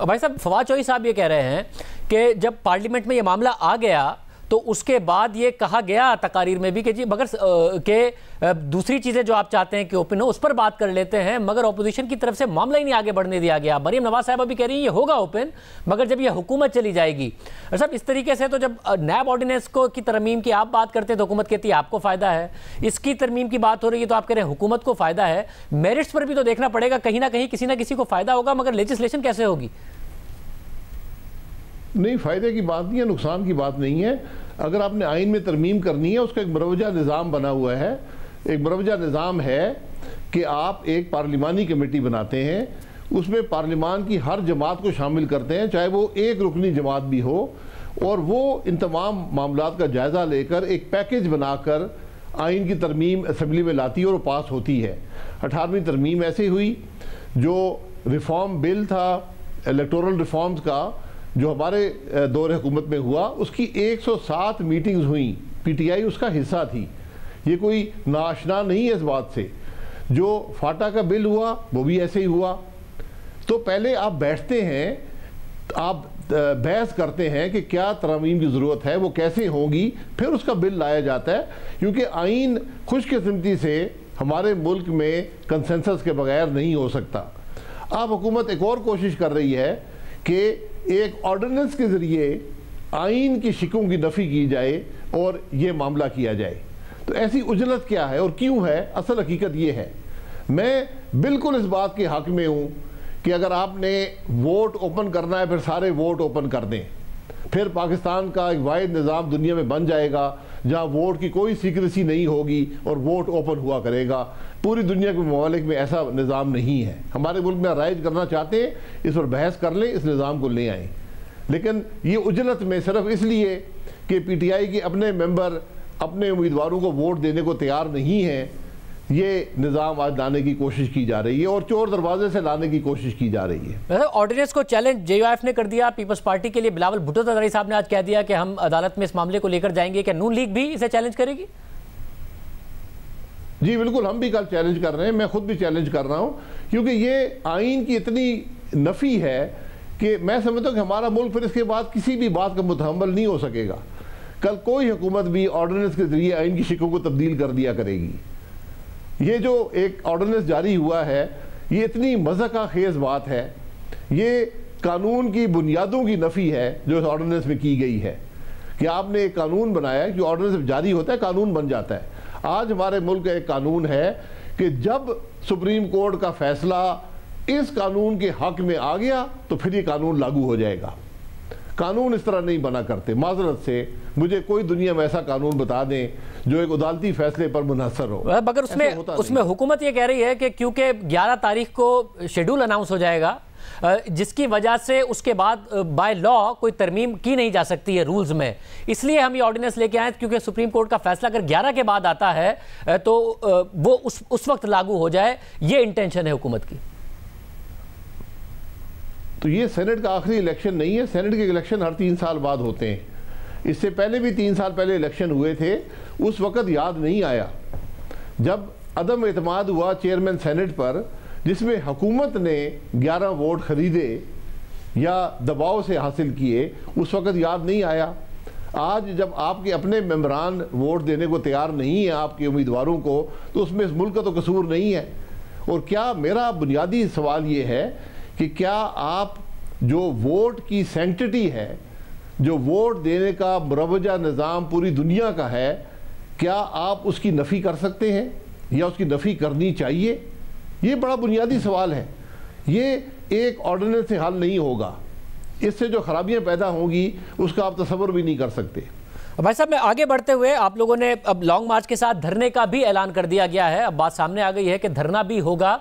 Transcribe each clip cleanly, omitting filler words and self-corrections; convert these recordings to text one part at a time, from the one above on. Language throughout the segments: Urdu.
بھائی صاحب، فواد چوہدری صاحب یہ کہہ رہے ہیں کہ جب پارلیمنٹ میں یہ معاملہ آ گیا تو اس کے بعد یہ کہا گیا تقاریر میں بھی کہ جی مگر کہ دوسری چیزیں جو آپ چاہتے ہیں کہ اوپن ہو اس پر بات کر لیتے ہیں، مگر اپوزیشن کی طرف سے معاملہ ہی نہیں آگے بڑھنے دیا گیا۔ مریم نواز صاحبہ بھی کہہ رہی ہیں یہ ہوگا اوپن مگر جب یہ حکومت چلی جائے گی۔ اور صاحب اس طریقے سے تو جب نیب آرڈیننس کی ترمیم کی آپ بات کرتے ہیں تو حکومت کہتی ہے آپ کو فائدہ ہے، اس کی ترمیم کی بات ہو رہی ہے تو آپ کہہ رہے ہیں حکومت کو فائدہ ہے۔ میرٹس پر بھی تو دیکھنا پڑے گا، کہیں نہ کسی کو فائدہ ہوگا، مگر لیجسلیشن کیسے ہوگی؟ نہیں، فائدے کی بات نہیں ہے، نقصان کی بات نہیں ہے۔ اگر آپ نے آئین میں ترمیم کرنی ہے، اس کا ایک مروجہ نظام بنا ہوا ہے۔ ایک مروجہ نظام ہے کہ آپ ایک پارلیمانی کمیٹی بناتے ہیں، اس میں پارلیمان کی ہر جماعت کو شامل کرتے ہیں، چاہے وہ ایک رکنی جماعت بھی ہو، اور وہ ان تمام معاملات کا جائزہ لے کر ایک پیکج بنا کر آئین کی ترمیم اسمبلی میں لاتی ہے اور پاس ہوتی ہے۔ 18ویں ترمیم ایسے ہوئی، جو ریفارم بل تھا الیکٹورل ریفارمز کا جو ہمارے دور حکومت میں ہوا، اس کی 107 میٹنگز ہوئیں، پی ٹی آئی اس کا حصہ تھی۔ یہ کوئی ناآشنا نہیں ہے اس بات سے۔ جو فاٹا کا بل ہوا وہ بھی ایسے ہی ہوا۔ تو پہلے آپ بیٹھتے ہیں، آپ بحث کرتے ہیں کہ کیا ترمیم کی ضرورت ہے، وہ کیسے ہوگی، پھر اس کا بل لایا جاتا ہے، کیونکہ آئین خوش قسمتی سے ہمارے ملک میں کنسنسس کے بغیر نہیں ہو سکتا۔ اب حکومت ایک اور کوشش کر رہی ہے کہ ایک آرڈیننس کے ذریعے آئین کی شکوں کی نفی کی جائے اور یہ معاملہ کیا جائے۔ تو ایسی عجلت کیا ہے اور کیوں ہے؟ اصل حقیقت یہ ہے، میں بالکل اس بات کے حق میں ہوں کہ اگر آپ نے ووٹ اوپن کرنا ہے پھر سارے ووٹ اوپن کر دیں، پھر پاکستان کا ایک واحد نظام دنیا میں بن جائے گا جہاں ووٹ کی کوئی سیکریسی نہیں ہوگی اور ووٹ اوپن ہوا کرے گا۔ پوری دنیا کے ممالک میں ایسا نظام نہیں ہے۔ ہمارے ملک میں رائج کرنا چاہتے ہیں، اس پر بحث کر لیں، اس نظام کو لے آئیں۔ لیکن یہ عجلت میں صرف اس لیے کہ پی ٹی آئی کے اپنے ممبر اپنے امیدواروں کو ووٹ دینے کو تیار نہیں ہیں، یہ نظام آج لانے کی کوشش کی جا رہی ہے اور چور دروازے سے لانے کی کوشش کی جا رہی ہے۔ آرڈیننس کو چیلنج جے یو ایف نے کر دیا، پیپلز پارٹی کے لیے بلاول بھٹو زرداری صاحب نے آج کہہ دیا کہ ہم عدالت میں اس معاملے کو لے کر جائیں گے۔ کیا نون لیگ بھی اسے چیلنج کرے گی؟ جی بالکل، ہم بھی کل چیلنج کر رہے ہیں، میں خود بھی چیلنج کر رہا ہوں، کیونکہ یہ آئین کی اتنی نفی ہے کہ میں سمجھتا ہوں کہ ہمارا ملک پھر اس کے بعد کسی بھی بات کا متحمل نہیں ہو سکے گا۔ کل کوئی حکومت بھی آرڈیننس کے ذریعے آئین کی شکوں کو تبدیل کر دیا کرے گی۔ یہ جو ایک آرڈیننس جاری ہوا ہے، یہ اتنی مضحکہ خیز بات ہے، یہ قانون کی بنیادوں کی نفی ہے جو اس آرڈیننس میں کی گئی ہے کہ آپ نے ایک قانون بنایا ہے، جو آرڈیننس جاری ہوتا ہے قانون بن جاتا ہے۔ آج ہمارے ملک کا ایک قانون ہے کہ جب سپریم کورٹ کا فیصلہ اس قانون کے حق میں آ گیا تو پھر یہ قانون لاگو ہو جائے گا۔ قانون اس طرح نہیں بنا کرتے۔ معذرت سے مجھے کوئی دنیا میں ایسا قانون بتا دیں جو ایک عدالتی فیصلے پر منحصر ہو۔ مگر اس میں حکومت یہ کہہ رہی ہے کہ کیونکہ 11 تاریخ کو شیڈول اناؤنس ہو جائے گا، جس کی وجہ سے اس کے بعد بائی لا کوئی ترمیم کی نہیں جا سکتی ہے رولز میں، اس لیے ہم یہ آرڈیننس لے کے آئے کیونکہ سپریم کورٹ کا فیصلہ اگر 11 کے بعد آتا ہے تو وہ اس وقت لاگو ہو جائے۔ یہ انٹینشن ہے حکومت کی۔ تو یہ سینٹ کا آخری الیکشن نہیں ہے، سینٹ کے الیکشن ہر 3 سال بعد ہوتے ہیں۔ اس سے پہلے بھی 3 سال پہلے الیکشن ہوئے تھے، اس وقت یاد نہیں آیا جب عدم اعتماد ہوا چیئرمین سینٹ پر، جس میں حکومت نے 11 ووٹ خریدے یا دباؤ سے حاصل کیے، اس وقت یاد نہیں آیا۔ آج جب آپ کے اپنے ممبران ووٹ دینے کو تیار نہیں ہیں آپ کے امیدواروں کو، تو اس میں اس ملک کا تو قصور نہیں ہے۔ اور کیا میرا بنیادی سوال یہ ہے کہ کیا آپ جو ووٹ کی سینکٹیٹی ہے، جو ووٹ دینے کا مروجہ نظام پوری دنیا کا ہے، کیا آپ اس کی نفی کر سکتے ہیں یا اس کی نفی کرنی چاہیے؟ یہ بڑا بنیادی سوال ہے۔ یہ ایک آرڈیننس سے حل نہیں ہوگا، اس سے جو خرابیاں پیدا ہوں گی اس کا آپ تصور بھی نہیں کر سکتے۔ بھائی صاحب، میں آگے بڑھتے ہوئے آپ لوگوں نے اب لانگ مارچ کے ساتھ دھرنے کا بھی اعلان کر دیا گیا ہے، اب بات سامنے آ گئی ہے کہ دھرنا بھی ہوگا۔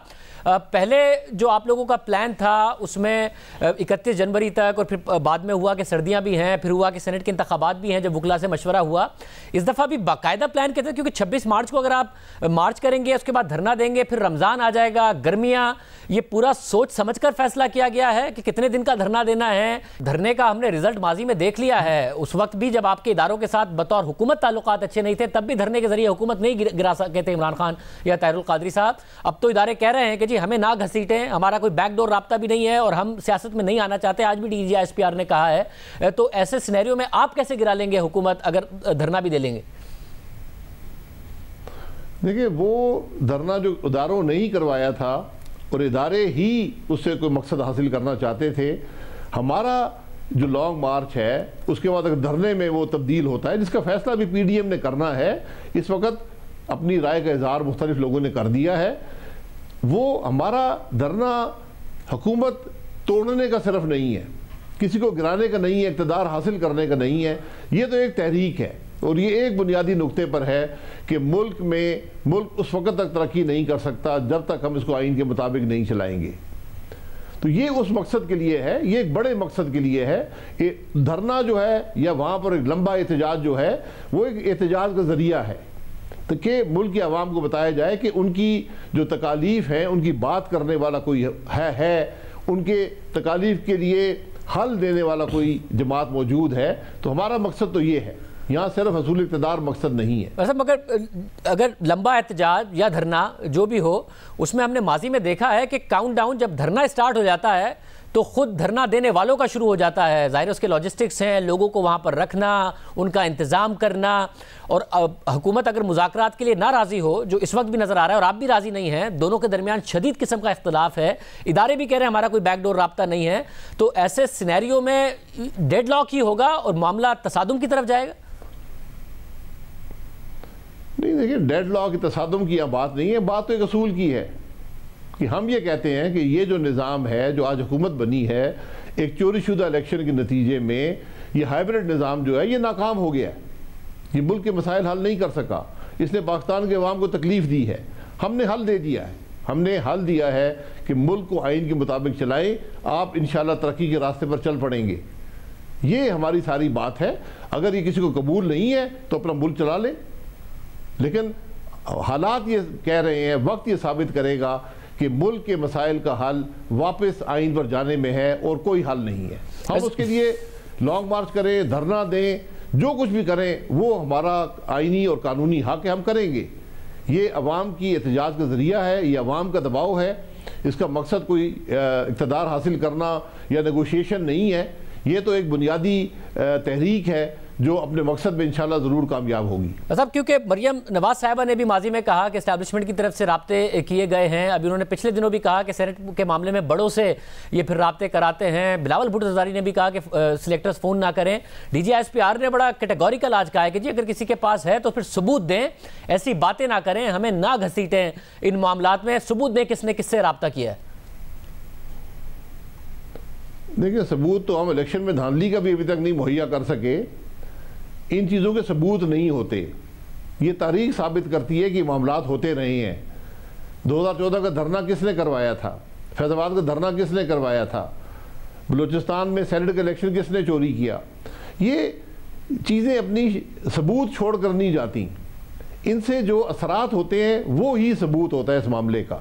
پہلے جو آپ لوگوں کا پلان تھا اس میں 31 جنوری تک، اور پھر بعد میں ہوا کہ سردیاں بھی ہیں، پھر ہوا کہ سینٹ کے انتخابات بھی ہیں جب وکلا سے مشورہ ہوا۔ اس دفعہ بھی باقاعدہ پلان کہتے ہیں کیونکہ 26 مارچ کو اگر آپ مارچ کریں گے، اس کے بعد دھرنا دیں گے، پھر رمضان آ جائے گا، گرمیاں، یہ پورا سوچ سمجھ کر فیصلہ کیا گیا ہے کہ کتنے دن کا دھرنا دینا ہے۔ دھرنے کا ہم نے رزلٹ ماضی میں دیکھ لیا ہے، اس وقت بھی جب آپ کے اداروں کے ساتھ بطور حکومت تعلقات اچھے نہیں تھے تب بھی دھرنے کے ذریعے حکومت نہیں گرا سکے تھے عمران خان یا طاہر القادری صاحب۔ اب تو ادارے کہہ رہے ہیں کہ جی کہ ہمیں نہ گھسیٹیں, ہمارا کوئی بیک ڈور رابطہ بھی نہیں ہے اور ہم سیاست میں نہیں آنا چاہتے, آج بھی D G S P R نے کہا ہے. تو ایسے سینیریو میں آپ کیسے گرا لیں گے حکومت اگر دھرنا بھی دے لیں گے؟ دیکھیں, وہ دھرنا جو اداروں نے ہی کروایا تھا اور ادارے ہی اس سے کوئی مقصد حاصل کرنا چاہتے تھے. ہمارا جو لانگ مارچ ہے اس کے بعد اگر دھرنے میں وہ تبدیل ہوتا ہے, جس کا فیصلہ بھی پی ڈی ایم نے کرنا ہے, اس وقت اپنی رائے کا اظہار مختلف لوگوں نے کر دیا ہے. وہ ہمارا دھرنا حکومت توڑنے کا صرف نہیں ہے, کسی کو گرانے کا نہیں ہے, اقتدار حاصل کرنے کا نہیں ہے. یہ تو ایک تحریک ہے اور یہ ایک بنیادی نقطے پر ہے کہ ملک اس وقت تک ترقی نہیں کر سکتا جب تک ہم اس کو آئین کے مطابق نہیں چلائیں گے. تو یہ اس مقصد کے لیے ہے, یہ ایک بڑے مقصد کے لیے ہے. دھرنا جو ہے یا وہاں پر ایک لمبا احتجاج جو ہے وہ ایک احتجاج کا ذریعہ ہے کہ ملک کی عوام کو بتایا جائے کہ ان کی جو تکالیف ہیں ان کی بات کرنے والا کوئی ہے, ان کے تکالیف کے لیے حل دینے والا کوئی جماعت موجود ہے. تو ہمارا مقصد تو یہ ہے, یہاں صرف حصول اقتدار مقصد نہیں ہے. ویسے مگر اگر لمبا احتجاج یا دھرنا جو بھی ہو, اس میں ہم نے ماضی میں دیکھا ہے کہ کاؤنٹ ڈاؤن جب دھرنا اسٹارٹ ہو جاتا ہے تو خود دھرنا دینے والوں کا شروع ہو جاتا ہے. ظاہر اس کے لاجسٹکس ہیں, لوگوں کو وہاں پر رکھنا, ان کا انتظام کرنا, اور حکومت اگر مذاکرات کے لیے نہ راضی ہو, جو اس وقت بھی نظر آ رہا ہے, اور آپ بھی راضی نہیں ہیں, دونوں کے درمیان شدید قسم کا اختلاف ہے, ادارے بھی کہہ رہے ہیں ہمارا کوئی بیک ڈور رابطہ نہیں ہے, تو ایسے سینیریو میں ڈیڈ لاک ہی ہوگا اور معاملہ تصادم کی طرف جائے گا؟ نہیں, دیکھیں, ڈیڈ لاک تصادم کی بات نہیں ہے, بات تو ایک اصول کی ہے کہ ہم یہ کہتے ہیں کہ یہ جو نظام ہے جو آج حکومت بنی ہے, ایک چوری شدہ الیکشن کے نتیجے میں یہ ہائبرڈ نظام جو ہے یہ ناکام ہو گیا ہے. یہ ملک کے مسائل حل نہیں کر سکا, اس نے پاکستان کے عوام کو تکلیف دی ہے. ہم نے حل دے دیا ہے, ہم نے حل دیا ہے کہ ملک کو آئین کے مطابق چلائیں, آپ انشاءاللہ ترقی کے راستے پر چل پڑیں گے. یہ ہماری ساری بات ہے. اگر یہ کسی کو قبول نہیں ہے تو اپنا ملک چلا لیں, لیکن حالات یہ کہہ رہے ہیں, وقت یہ ثابت کرے گا کہ ملک کے مسائل کا حل واپس آئین پر جانے میں ہے اور کوئی حل نہیں ہے. ہم اس کے لیے لانگ مارچ کریں, دھرنا دیں, جو کچھ بھی کریں, وہ ہمارا آئینی اور قانونی حق ہے, ہم کریں گے. یہ عوام کی احتجاج کا ذریعہ ہے, یہ عوام کا دباؤ ہے, اس کا مقصد کوئی اقتدار حاصل کرنا یا نیگوشیشن نہیں ہے. یہ تو ایک بنیادی تحریک ہے جو اپنے مقصد میں انشاءاللہ ضرور کامیاب ہوگی. صاحب, کیونکہ مریم نواز صاحبہ نے بھی ماضی میں کہا کہ اسٹیبلشمنٹ کی طرف سے رابطے کیے گئے ہیں, ابھی انہوں نے پچھلے دنوں بھی کہا کہ سینٹ کے معاملے میں بڑوں سے یہ پھر رابطے کراتے ہیں. بلاول بھٹو زرداری نے بھی کہا کہ سلیکٹرز فون نہ کریں. D G S P R نے بڑا کیٹیگوریکل آج کہا ہے کہ جی اگر کسی کے پاس ہے تو پھر ثبوت دیں, ایسی باتیں نہ کریں, ہمیں نہ گھسیٹیں ان معاملات میں, ثبوت دیں کس نے کس سے رابطہ کیا ہے. دیکھیں, ثبوت تو ہم الیکشن میں دھاندلی کا بھی ابھی تک نہیں مہیا کر سکے. ان چیزوں کے ثبوت نہیں ہوتے. یہ تاریخ ثابت کرتی ہے کہ معاملات ہوتے رہے ہیں. 2014 کا دھرنا کس نے کروایا تھا, فیض آباد کا دھرنا کس نے کروایا تھا, بلوچستان میں سینٹ کا الیکشن کس نے چوری کیا. یہ چیزیں اپنی ثبوت چھوڑ کر نہیں جاتی, ان سے جو اثرات ہوتے ہیں وہ ہی ثبوت ہوتا ہے اس معاملے کا.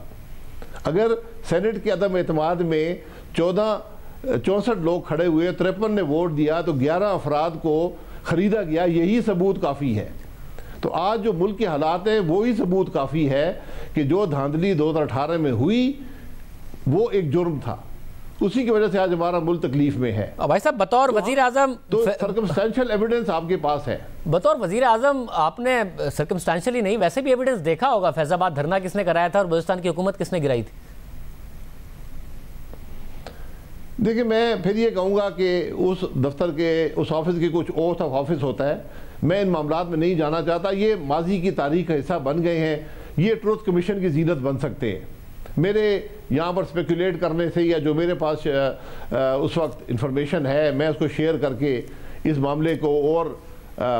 اگر سینٹ کے عدم اعتماد میں 64 لوگ کھڑے ہوئے, 53 نے ووٹ دیا تو 11 افراد کو خریدا گیا, یہی ثبوت کافی ہے. تو آج جو ملک کے حالات ہیں وہی ثبوت کافی ہے کہ جو دھاندلی 2018 میں ہوئی وہ ایک جرم تھا, اسی کی وجہ سے آج ہمارا ملک تکلیف میں ہے. بھائی صاحب, بطور وزیر اعظم تو سرکمسٹینشل ایویڈنس آپ کے پاس ہے. بطور وزیر اعظم آپ نے سرکمسٹینشلی نہیں ویسے بھی ایویڈنس دیکھا ہوگا, فیض آباد دھرنا کس نے کرایا تھا اور بلوچستان کی حکومت کس نے گرائی تھی. دیکھیں, میں پھر یہ کہوں گا کہ اس دفتر کے اس آفس کے کچھ اوتھ آف آفس ہوتا ہے, میں ان معاملات میں نہیں جانا چاہتا. یہ ماضی کی تاریخ کا حصہ بن گئے ہیں, یہ ٹروتھ کمیشن کی زینت بن سکتے ہیں. میرے یہاں پر سپیکولیٹ کرنے سے یا جو میرے پاس اس وقت انفارمیشن ہے میں اس کو شیئر کر کے اس معاملے کو اور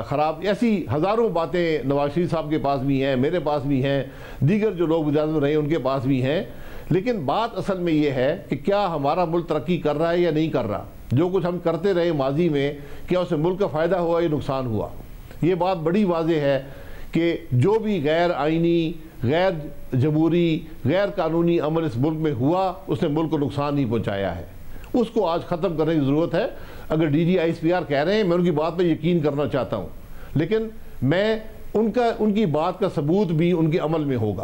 خراب, ایسی ہزاروں باتیں نواز شریف صاحب کے پاس بھی ہیں, میرے پاس بھی ہیں, دیگر جو لوگ وزارت میں رہے ان کے پاس بھی ہیں. لیکن بات اصل میں یہ ہے کہ کیا ہمارا ملک ترقی کر رہا ہے یا نہیں کر رہا. جو کچھ ہم کرتے رہے ماضی میں, کیا اسے ملک کا فائدہ ہوا یا نقصان ہوا. یہ بات بڑی واضح ہے کہ جو بھی غیر آئینی, غیر جمہوری, غیر قانونی عمل اس ملک میں ہوا اس نے ملک کو نقصان نہیں پہنچایا ہے. اس کو آج ختم کرنے کی ضرورت ہے. اگر D G S P R کہہ رہے ہیں, میں ان کی بات پہ یقین کرنا چاہتا ہوں, لیکن میں ان کی بات کا ثبوت بھی ان کے عمل میں ہوگا.